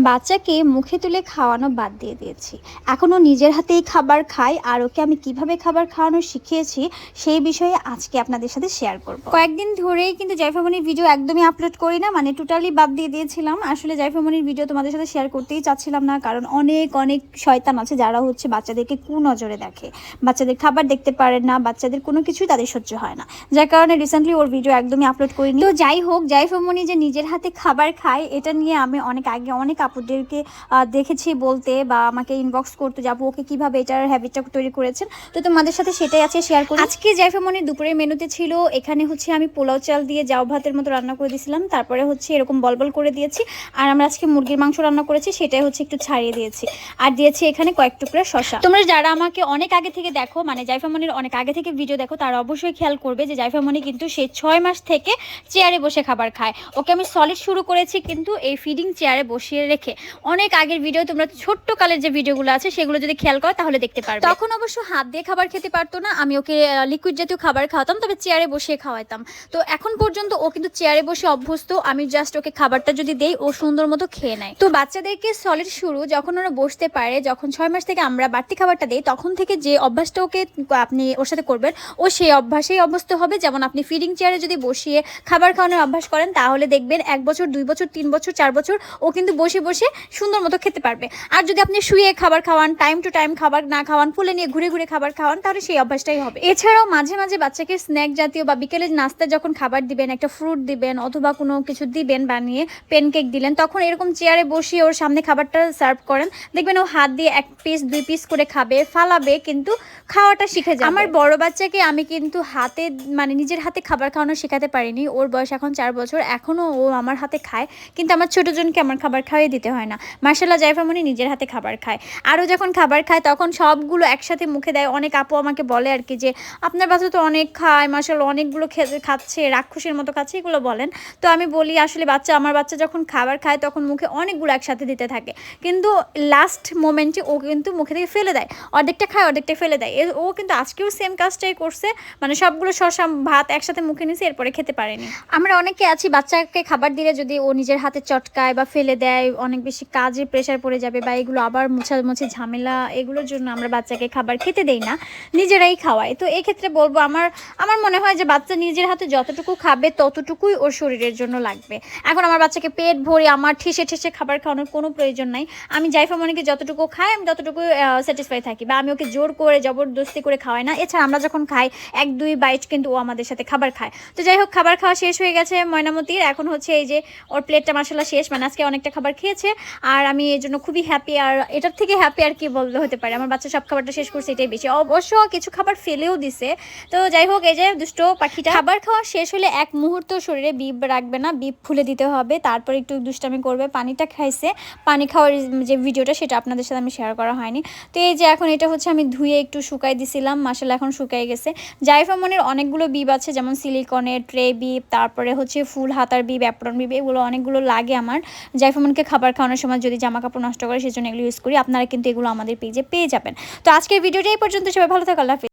বাচ্চাকে মুখে তুলে খাওয়ানো বাদ দিয়ে দিয়েছি। এখন ও নিজের হাতেই খাবার খায়, আর ওকে আমি কিভাবে খাবার খাওয়ানো শিখিয়েছি সেই বিষয়ে আজকে আপনাদের সাথে শেয়ার করব। কয়েকদিন ধরেই কিন্তু জাইফামনির ভিডিও একদমই আপলোড করি না, মানে টোটালি বাদ দিয়ে দিয়েছিলাম। আসলে জাইফামনির ভিডিও তোমাদের সাথে শেয়ার করতেই চাচ্ছিলাম না, কারণ অনেক অনেক শয়তান আছে যারা হচ্ছে বাচ্চাদেরকে কুনজরে দেখে, বাচ্চাদের খাবার দেখতে পারে না, বাচ্চাদের কোনো কিছুই তাদের সহ্য হয় না, যার কারণে রিসেন্টলি ওর ভিডিও একদমই আপলোড করিনি। তো যাই হোক, জাইফামনি যে নিজের হাতে খাবার খায় এটা নিয়ে আমি অনেক আগে অনেক আপুদেরকে দেখেছি বলতে, বা আমাকে ইনবক্স করতে যাবো ওকে কিভাবে এটার হ্যাবিটটা তৈরি করেছেন। তো তোমাদের সাথে সেটাই আছে শেয়ার করি। আজকে জাইফামনির দুপুরের মেনুতে ছিল, এখানে হচ্ছে আমি পোলাও চাল দিয়ে জাউ ভাতের মতো রান্না করে দিয়েছিলাম, তারপরে হচ্ছে এরকম বলবল করে দিয়েছি। আর আমরা আজকে মুরগির মাংস রান্না করেছি, সেটাই হচ্ছে একটু ছাড়িয়ে দিয়েছি, আর দিয়েছি এখানে কয়েক টুকরা শসা। তোমরা যারা আমাকে অনেক আগে থেকে দেখো, মানে জাইফামনির অনেক আগে থেকে ভিডিও দেখো, তারা অবশ্যই খেয়াল করবে যে জাইফামনি কিন্তু সে 6 মাস থেকে চেয়ারে বসে খাবার খায়। ওকে আমি সলিড শুরু করেছি কিন্তু এই ফিডিং চেয়ারে বসিয়ে রেখে। অনেক আগের ভিডিও, তোমরা ছোট্ট কালের যে ভিডিওগুলো আছে সেগুলো যদি খেয়াল করো তাহলে দেখতে পারবে। তখন অবশ্য হাত দিয়ে খাবার খেতে পারতো না, আমি ওকে লিকুইড জাতীয় খাবার খাওয়াতাম, তবে চেয়ারে বসিয়ে খাওয়াতাম। তো এখন পর্যন্ত ও কিন্তু চেয়ারে বসে অভ্যস্ত। আমি জাস্ট ওকে খাবারটা যদি দেই ও সুন্দর মতো খেয়ে নেয়। তো বাচ্চাদেরকে সলিড শুরু যখন ওরা বসতে পারে, যখন 6 মাস থেকে আমরা বাড়তি খাবারটা দেই, তখন থেকে যে অভ্যাসটা ওকে আপনি ওর সাথে করবেন, ও সেই অভ্যাসেই অভ্যস্ত হবে। যেমন আপনি ফিডিং চেয়ারে যদি বসিয়ে খাবার খাওয়ানোর অভ্যাস করেন, তাহলে দেখবেন 1 বছর 2 বছর 3 বছর 4 বছর ও কিন্তু বসে বসে সুন্দর মতো খেতে পারবে। আর যদি আপনি শুয়ে খাবার খাওয়ান, টাইম টু টাইম খাবার না খাওয়ান, ফুলে নিয়ে ঘুরে ঘুরে খাবার খাওয়ান, তাহলে সেই অভ্যাসটাই হবে। এছাড়াও মাঝে মাঝে বাচ্চাকে স্ন্যাক জাতীয় বা বিকেলের নাস্তায় যখন খাবার দিবেন, একটা ফ্রুট দিবেন অথবা কোনো কিছু দিবেন বানিয়ে, প্যানকেক দিলেন, তখন এরকম চেয়ারে বসিয়ে ওর সামনে খাবারটা সার্ভ করেন, দেখবেন ও হাত দিয়ে 1 পিস 2 পিস করে খাবে, ফালাবে, কিন্তু খাওয়াটা শিখে যাবে। আমার বড় বাচ্চাকে আমি কিন্তু হাতে, মানে নিজের হাতে খাবার খাওয়ানো শেখাতে পারিনি। ওর বয়স এখন 4 বছর, এখনও ও আমার হাতে খায়, কিন্তু আমার ছোটজনকে আমার খাবার খাওয়াই দিতে হয় না। মাশাআল্লাহ জাইফামনি নিজের হাতে খাবার খায়। আরও যখন খাবার খায় তখন সবগুলো একসাথে মুখে দেয়। অনেক আপু আমাকে বলে আর কি যে আপনার বাচ্চা তো অনেক খায়, মাশাআল্লাহ অনেকগুলো খাচ্ছে, রাক্ষসের মতো খাচ্ছে, এগুলো বলেন। তো আমি বলি আসলে আমার বাচ্চা যখন খাবার খায় তখন মুখে অনেকগুলো একসাথে দিতে থাকে, কিন্তু লাস্ট মোমেন্টে ও কিন্তু মুখে থেকে ফেলে দেয়, অর্ধেকটা খায় অর্ধেকটা ফেলে দেয়। ও কিন্তু আজকেও সেম কাজটাই করছে, মানে সবগুলো শসা ভাত একসাথে মুখে নিছে, এরপরে খেতে পারেনি। আমরা অনেকে আছি বাচ্চাকে খাবার দিলে যদি ও নিজের হাতে চটকায় বা ফেলে দেয়, অনেক বেশি কাজে প্রেশার পড়ে যাবে, বা এগুলো আবার মোছামুছি ঝামেলা, এগুলোর জন্য আমরা বাচ্চাকে খাবার খেতে দেই না, নিজেরাই খাওয়াই। তো এই ক্ষেত্রে বলবো আমার মনে হয় যে বাচ্চা নিজের হাতে যতটুকু খাবে ততটুকুই ওর শরীরের জন্য লাগবে। এখন আমার বাচ্চাকে পেট ভরে আমার ঠেসে ঠেসে খাবার খাওয়ানোর কোনো প্রয়োজন নাই। আমি জাইফামনিকে যতটুকু খাই আমি ততটুকু স্যাটিসফাই থাকি, বা আমি ওকে জোর করে জবরদস্তি করে খাওয়াই না। এছাড়া আমরা যখন খাই 1-2 বাইট কিন্তু ও আমাদের সাথে খাবার খায়। তো যাই হোক, খাবার খাওয়া শেষ হয়ে গেছে ময়নামতির। এখন হচ্ছে এই যে ওর প্লেটটা মাশাআল্লাহ শেষ, মানে আজকে অনেকটা খাবার খেয়েছে, আর আমি এই জন্য খুবই হ্যাপি। আর এটার থেকে হ্যাপি আর কি বলতে হতে পারে, আমার বাচ্চা সব খাবারটা শেষ করছে, এটাই বেশি। অবশ্য কিছু খাবার ফেলেও দিছে। তো যাই হোক, এই যে দুষ্ট পাখিটা খাবার খাওয়া শেষ হলে 1 মুহূর্ত শরীরে বিপ রাখবে না, বিপ খুলে দিতে হবে, তারপর একটু দুষ্টামি করবে। পানিটা খাইছে, পানি খাওয়ার যে ভিডিওটা সেটা আপনাদের সাথে আমি শেয়ার করা হয়নি। তো এই যে এখন এটা হচ্ছে আমি ধুয়ে একটু শুকাই দিছিলাম, মাশাআল্লাহ এখন শুকাই গেছে। জাইফামনির অনেকগুলো বিপ আছে, যেমন সিলিকনের ট্রে বিপ, তারপরে হচ্ছে ফুল হাতার বিপ, অ্যাপ্রন বিপ, এগুলো অনেকগুলো লাগে আমার জাইফামনিকে খাবার খাওয়ানোর সময় যদি জামা কাপড় নষ্ট করে, সেজন্য এগুলো ইউজ করি। আপনারা কিন্তু এগুলো আমাদের পেজে পেয়ে যাবেন। তো আজকের ভিডিওটা এই পর্যন্ত, সবাই ভালো থাকো, আল্লাহ হাফেজ।